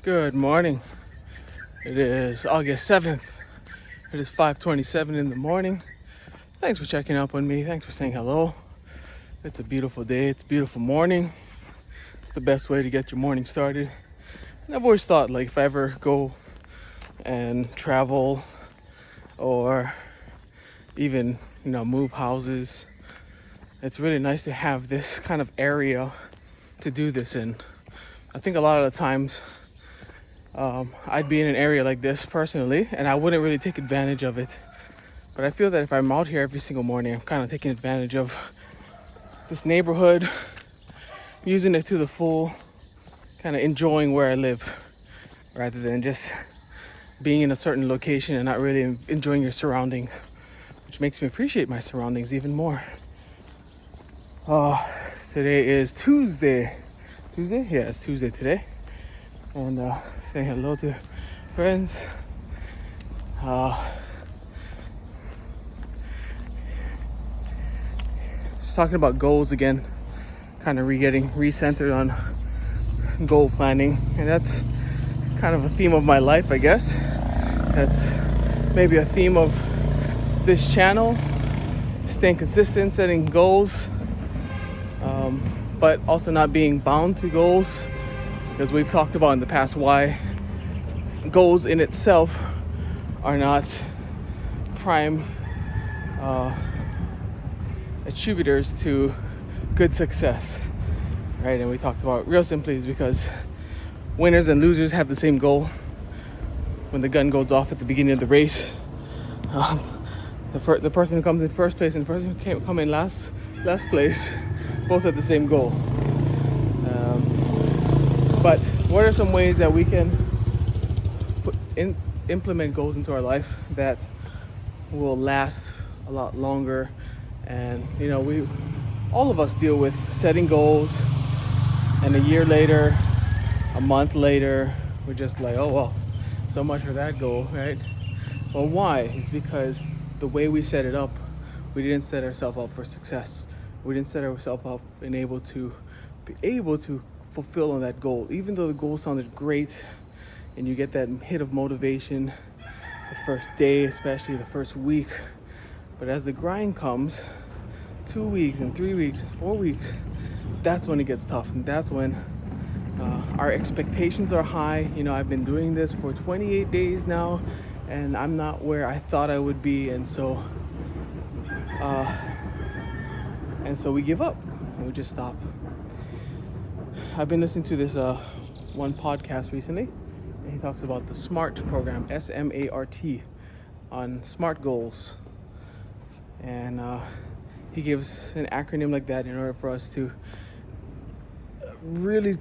Good morning. It is August 7th. It is 5:27 in the morning. Thanks for checking up on me. Thanks for saying hello. It's a beautiful day. It's a beautiful morning. It's the best way to get your morning started. And I've always thought, like, if I ever go and travel or even, move houses, it's really nice to have this kind of area to do this in. I think a lot of the times I'd be in an area like this personally, and I wouldn't really take advantage of it. But I feel that if I'm out here every single morning, I'm kind of taking advantage of this neighborhood, using it to the full, kind of enjoying where I live, rather than just being in a certain location and not really enjoying your surroundings, which makes me appreciate my surroundings even more. Today is Tuesday. Tuesday? Yeah, it's Tuesday today. And saying hello to friends. Just talking about goals again, kind of getting recentered on goal planning, and that's kind of a theme of my life, I guess. That's maybe a theme of this channel, staying consistent, setting goals, but also not being bound to goals, because we've talked about in the past why goals in itself are not prime attributors to good success, right? And we talked about real simply is because winners and losers have the same goal. When the gun goes off at the beginning of the race, the person who comes in first place and the person who come in last place both have the same goal. But what are some ways that we can implement goals into our life that will last a lot longer? And we all of us deal with setting goals, and a year later, a month later, we're just like, oh well, so much for that goal, right? Well, why? It's because the way we set it up, we didn't set ourselves up for success. We didn't set ourselves up and be able to fulfill on that goal. Even though the goal sounded great and you get that hit of motivation the first day, especially the first week, but as the grind comes, 2 weeks and 3 weeks, 4 weeks, that's when it gets tough, and that's when our expectations are high. I've been doing this for 28 days now, and I'm not where I thought I would be, and so we give up and we just stop. I've been listening to this one podcast recently, and he talks about the S.M.A.R.T program, S.M.A.R.T, on SMART goals, and he gives an acronym like that in order for us to really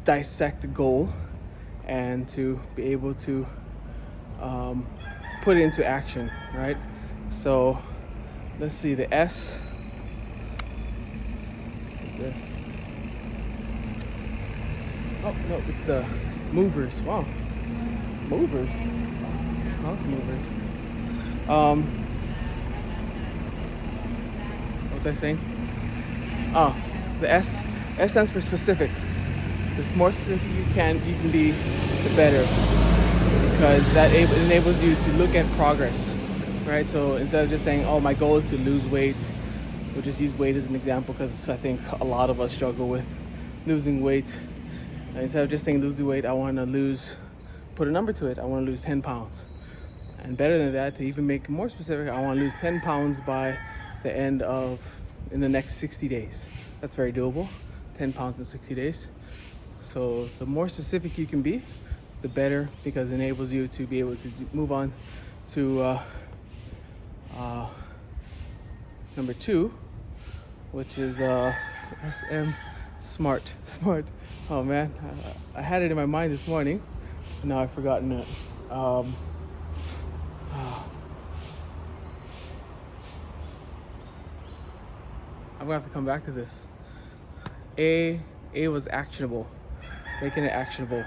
dissect the goal and to be able to put it into action, right? So let's see, the S is this. Oh no, it's the movers. Wow, movers. House movers. What was I saying? Oh, the S stands for specific. The more specific you can be, the better, because that enables you to look at progress, right? So instead of just saying, oh, my goal is to lose weight, we'll just use weight as an example because I think a lot of us struggle with losing weight. And instead of just saying losing weight, I want to put a number to it. I want to lose 10 pounds. And better than that, to even make it more specific, I want to lose 10 pounds by in the next 60 days. That's very doable, 10 pounds in 60 days. So the more specific you can be, the better, because it enables you to be able to move on to number 2, which is S.M.A.R.T. SMART. Oh man, I had it in my mind this morning, and now I've forgotten it. I'm gonna have to come back to this. A was actionable, making it actionable.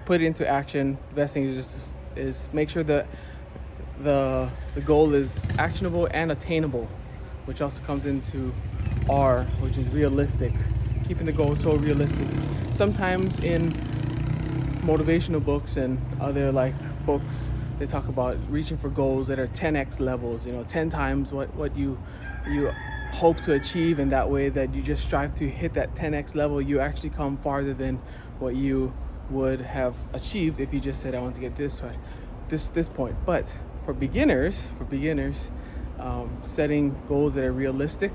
Put it into action. The best thing is make sure that the goal is actionable and attainable, which also comes into R, which is realistic. Keeping the goal so realistic. Sometimes in motivational books and other like books, they talk about reaching for goals that are 10x levels, 10 times what you hope to achieve, and that way that you just strive to hit that 10x level, you actually come farther than what you would have achieved if you just said, I want to get this point. But for beginners, setting goals that are realistic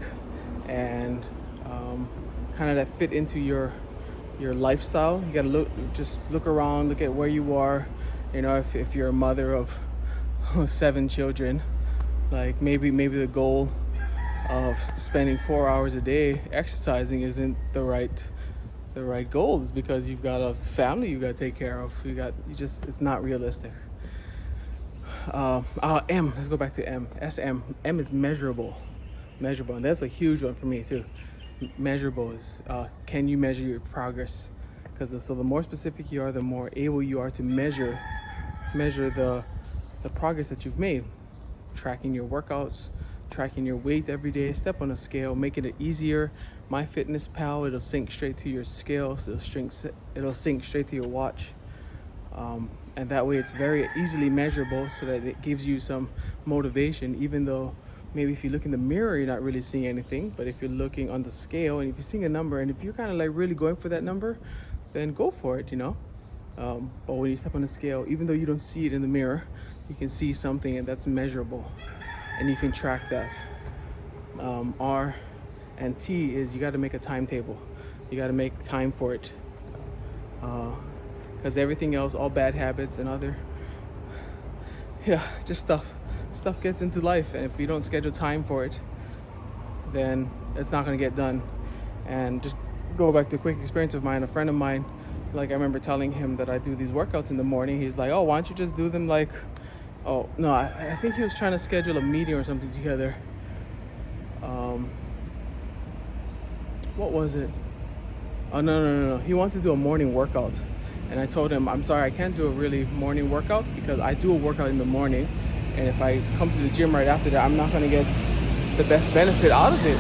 and kind of that fit into your lifestyle. You gotta look around, look at where you are. If you're a mother of 7 children, like maybe the goal of spending 4 hours a day exercising isn't the right goal. It's because you've got a family you gotta take care of. It's not realistic. M. Let's go back to M. M is measurable, and that's a huge one for me too. Measurable is can you measure your progress? Because the more specific you are, the more able you are to measure the progress that you've made. Tracking your workouts, tracking your weight every day, step on a scale, making it easier. MyFitnessPal, it'll sync straight to your scale, so it'll sync straight to your watch. And that way it's very easily measurable, so that it gives you some motivation, even though maybe if you look in the mirror you're not really seeing anything. But if you're looking on the scale and if you're seeing a number, and if you're kind of like really going for that number, then go for it. But when you step on the scale, even though you don't see it in the mirror, you can see something, and that's measurable, and you can track that. R and T is you got to make a timetable. You got to make time for it, because everything else, all bad habits and other just stuff gets into life, and if you don't schedule time for it, then it's not going to get done. And just go back to a quick experience of mine. A friend of mine, like, I remember telling him that I do these workouts in the morning. He's like, oh, why don't you just do them like, oh no, I think he was trying to schedule a meeting or something together. What was it? Oh no, he wanted to do a morning workout, and I told him, I'm sorry, I can't do a really morning workout, because I do a workout in the morning, and if I come to the gym right after that, I'm not going to get the best benefit out of it.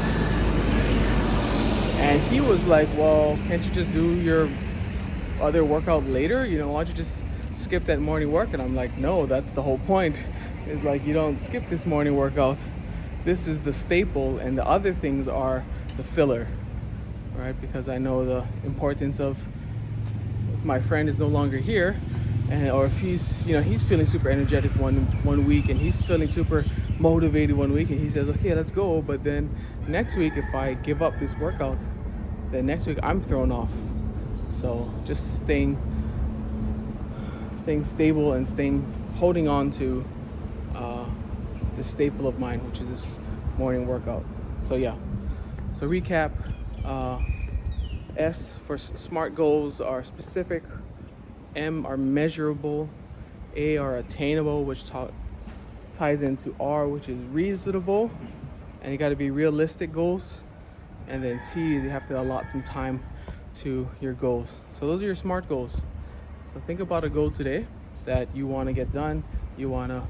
And he was like, well, can't you just do your other workout later? Why don't you just skip that morning work? And I'm like, no, that's the whole point. It's like, you don't skip this morning workout. This is the staple, and the other things are the filler, right? Because I know the importance of, if my friend is no longer here, or if he's feeling super energetic one week, and he's feeling super motivated one week, and he says, okay, let's go, but then next week if I give up this workout, then next week I'm thrown off. So just staying stable and holding on to the staple of mine, which is this morning workout. So recap. S for SMART goals are specific, M are measurable, A are attainable, which ties into R, which is reasonable, and you got to be realistic goals. And then T is you have to allot some time to your goals. So those are your SMART goals. So think about a goal today that you want to get done, you want to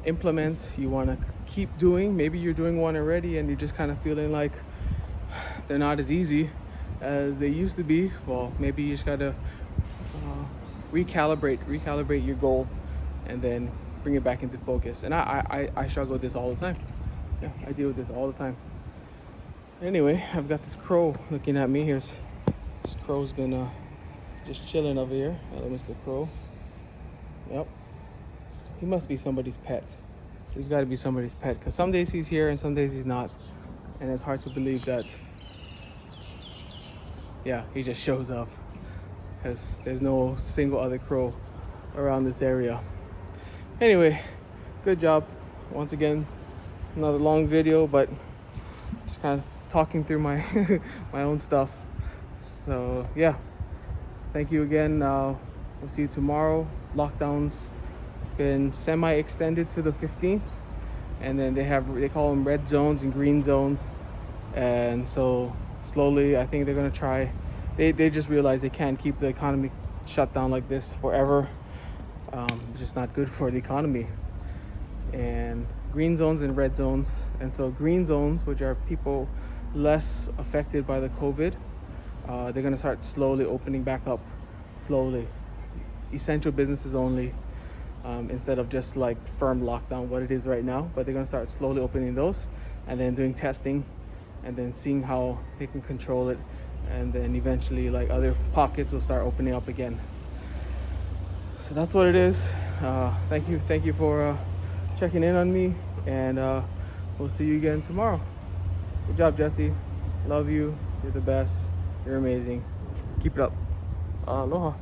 implement, you want to keep doing. Maybe you're doing one already and you're just kind of feeling like they're not as easy as they used to be. Well, maybe you just got to recalibrate your goal, and then bring it back into focus. And I struggle with this all the time. I deal with this all the time. Anyway, I've got this crow looking at me. This crow's been just chilling over here. Hello, Mr. Crow. Yep. He must be somebody's pet. He's got to be somebody's pet, because some days he's here and some days he's not. And it's hard to believe that, he just shows up, because there's no single other crow around this area. Anyway, good job. Once again, another long video, but just kind of talking through my my own stuff. So thank you again. We'll see you tomorrow. Lockdown's been semi-extended to the 15th, and then they call them red zones and green zones, and so slowly I think they're gonna try. They just realize they can't keep the economy shut down like this forever. It's just not good for the economy. And green zones and red zones, and so green zones, which are people less affected by the COVID, they're gonna start slowly opening back up, slowly. essential businesses only, instead of just like firm lockdown, what it is right now. But they're gonna start slowly opening those, and then doing testing, and then seeing how they can control it, and then eventually like other pockets will start opening up again. So that's what it is. Thank you for checking in on me, and we'll see you again tomorrow. Good job, Jesse. Love you. You're the best. You're amazing. Keep it up. Aloha.